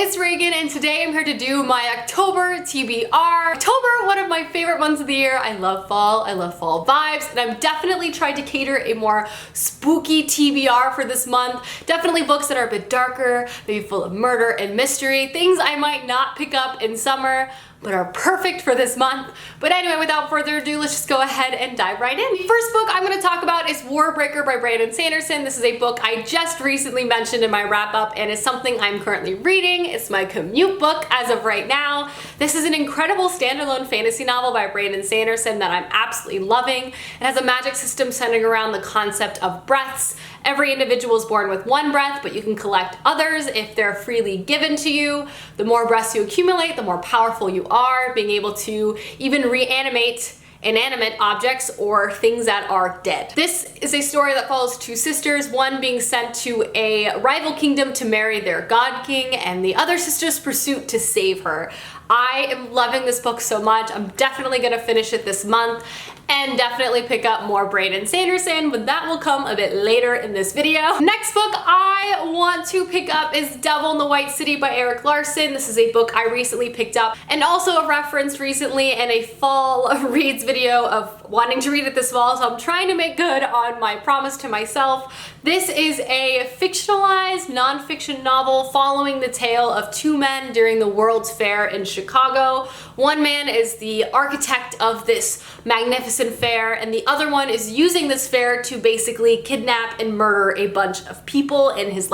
it's Reagan, and today I'm here to do my October TBR. October, one of my favorite months of the year. I love fall vibes, and I'm definitely trying to cater a more spooky TBR for this month. Definitely books that are a bit darker, maybe full of murder and mystery, things I might not pick up in summer, but are perfect for this month. But anyway, without further ado, let's just go ahead and dive right in. The first book I'm going to talk about is Warbreaker by Brandon Sanderson. This is a book I just recently mentioned in my wrap-up, and is something I'm currently reading. It's my commute book as of right now. This is an incredible standalone fantasy novel by Brandon Sanderson that I'm absolutely loving. It has a magic system centering around the concept of breaths. Every individual is born with one breath, but you can collect others if they're freely given to you. The more breaths you accumulate, the more powerful you are, being able to even reanimate inanimate objects or things that are dead. This is a story that follows two sisters, one being sent to a rival kingdom to marry their god king, and the other sister's pursuit to save her. I am loving this book so much. I'm definitely gonna finish it this month and definitely pick up more Brandon Sanderson, but that will come a bit later in this video. Next book I want to pick up is Devil in the White City by Erik Larsen. This is a book I recently picked up and also referenced recently in a fall reads video of wanting to read it this fall, so I'm trying to make good on my promise to myself. This is a fictionalized nonfiction novel following the tale of two men during the World's Fair in Chicago. One man is the architect of this magnificent fair, and the other one is using this fair to basically kidnap and murder a bunch of people in his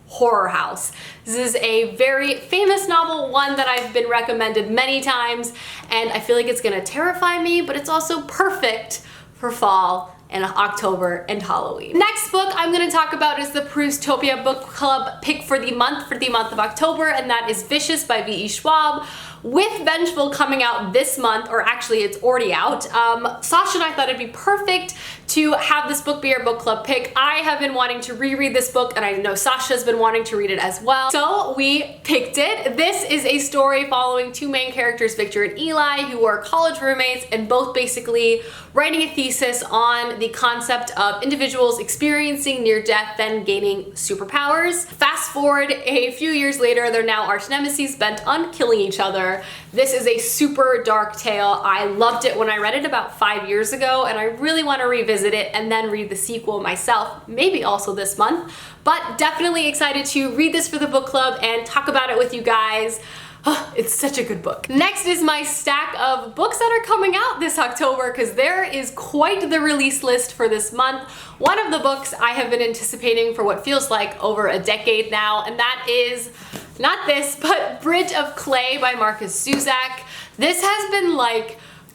horror house. This is a very famous novel, one that I've been recommended many times, and I feel like it's gonna terrify me, but it's also perfect for fall and October and Halloween. Next book I'm going to talk about is the Proust Topia book club pick for the month of October, and that is Vicious by V.E. Schwab. With Vengeful coming out this month, or actually it's already out, Sasha and I thought it'd be perfect to have this book be our book club pick. I have been wanting to reread this book, and I know Sasha's been wanting to read it as well, so we picked it. This is a story following two main characters, Victor and Eli, who are college roommates and both basically writing a thesis on the concept of individuals experiencing near death then gaining superpowers. Fast forward a few years later, they're now arch nemesis bent on killing each other. This is a super dark tale. I loved it when I read it about 5 years ago, and I really want to revisit it and then read the sequel myself, maybe also this month. But definitely excited to read this for the book club and talk about it with you guys. Oh, it's such a good book. Next is my stack of books that are coming out this October, because there is quite the release list for this month. One of the books I have been anticipating for what feels like over a decade now, and that is not this, but Bridge of Clay by Markus Zusak. This has been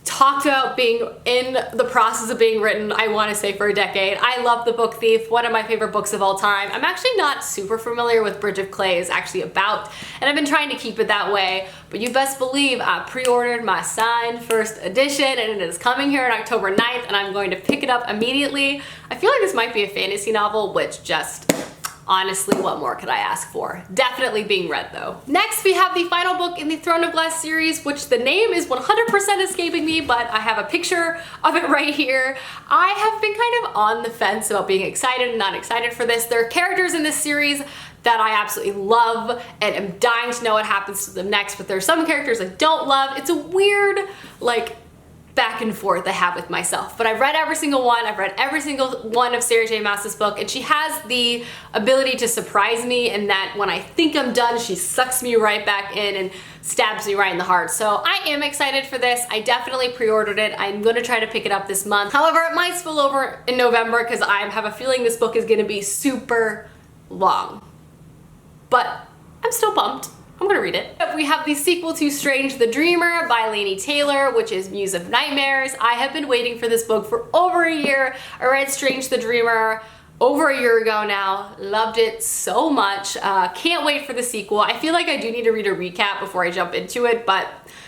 talked about being in the process of being written, I want to say, for a decade. I love The Book Thief, one of my favorite books of all time. I'm actually not super familiar with Bridge of Clay is actually about, and I've been trying to keep it that way, but you best believe I pre-ordered my signed first edition, and it is coming here on October 9th, and I'm going to pick it up immediately. I feel like this might be a fantasy novel, which just, honestly, what more could I ask for? Definitely being read though. Next, we have the final book in the Throne of Glass series, which the name is 100% escaping me, but I have a picture of it right here. I have been kind of on the fence about being excited and not excited for this. There are characters in this series that I absolutely love and am dying to know what happens to them next, but there are some characters I don't love. It's a weird, back and forth I have with myself. But I've read every single one. I've read every single one of Sarah J. Maas's book, and she has the ability to surprise me in that when I think I'm done, she sucks me right back in and stabs me right in the heart. So I am excited for this. I definitely pre-ordered it. I'm gonna try to pick it up this month. However, it might spill over in November because I have a feeling this book is gonna be super long. But I'm still pumped. I'm gonna read it. We have the sequel to Strange the Dreamer by Laini Taylor, which is Muse of Nightmares. I have been waiting for this book for over a year. I read Strange the Dreamer over a year ago now. Loved it so much. Can't wait for the sequel. I feel like I do need to read a recap before I jump into it, but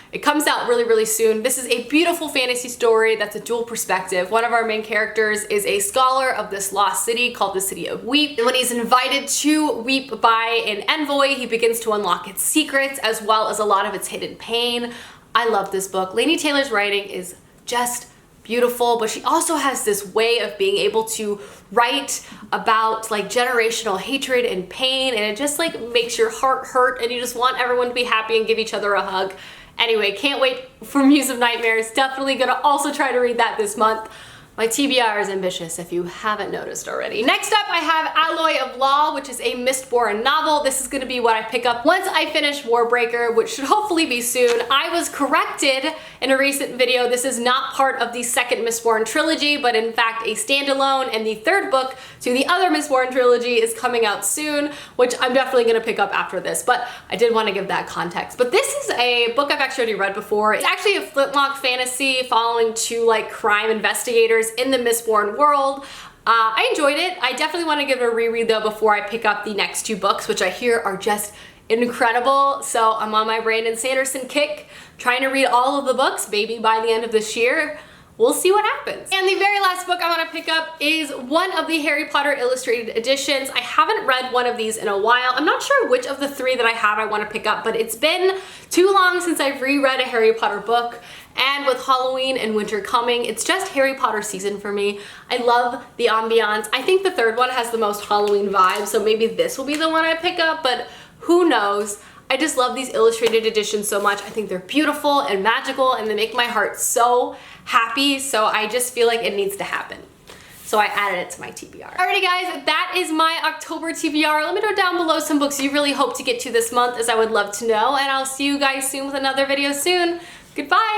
it comes out really, really soon. This is a beautiful fantasy story that's a dual perspective. One of our main characters is a scholar of this lost city called the City of Weep. And when he's invited to Weep by an envoy, he begins to unlock its secrets as well as a lot of its hidden pain. I love this book. Laini Taylor's writing is just beautiful, but she also has this way of being able to write about like generational hatred and pain, and it just like makes your heart hurt and you just want everyone to be happy and give each other a hug. Anyway, can't wait for Muse of Nightmares. Definitely gonna also try to read that this month. My TBR is ambitious, if you haven't noticed already. Next up, I have Alloy of Law, which is a Mistborn novel. This is gonna be what I pick up once I finish Warbreaker, which should hopefully be soon. I was corrected in a recent video. This is not part of the second Mistborn trilogy, but in fact a standalone, and the third book to the other Mistborn trilogy is coming out soon, which I'm definitely gonna pick up after this, but I did wanna give that context. But this is a book I've actually already read before. It's actually a flintlock fantasy following two like crime investigators in the Mistborn world. I enjoyed it. I definitely want to give it a reread though before I pick up the next two books, which I hear are just incredible. So I'm on my Brandon Sanderson kick, trying to read all of the books, maybe by the end of this year. We'll see what happens. And the very last book I want to pick up is one of the Harry Potter illustrated editions. I haven't read one of these in a while. I'm not sure which of the three that I have I want to pick up, but it's been too long since I've reread a Harry Potter book. And with Halloween and winter coming, it's just Harry Potter season for me. I love the ambiance. I think the third one has the most Halloween vibe, so maybe this will be the one I pick up, but who knows? I just love these illustrated editions so much. I think they're beautiful and magical, and they make my heart so happy, so I just feel like it needs to happen. So I added it to my TBR. Alrighty guys, that is my October TBR. Let me know down below some books you really hope to get to this month, as I would love to know, and I'll see you guys soon with another video soon. Goodbye!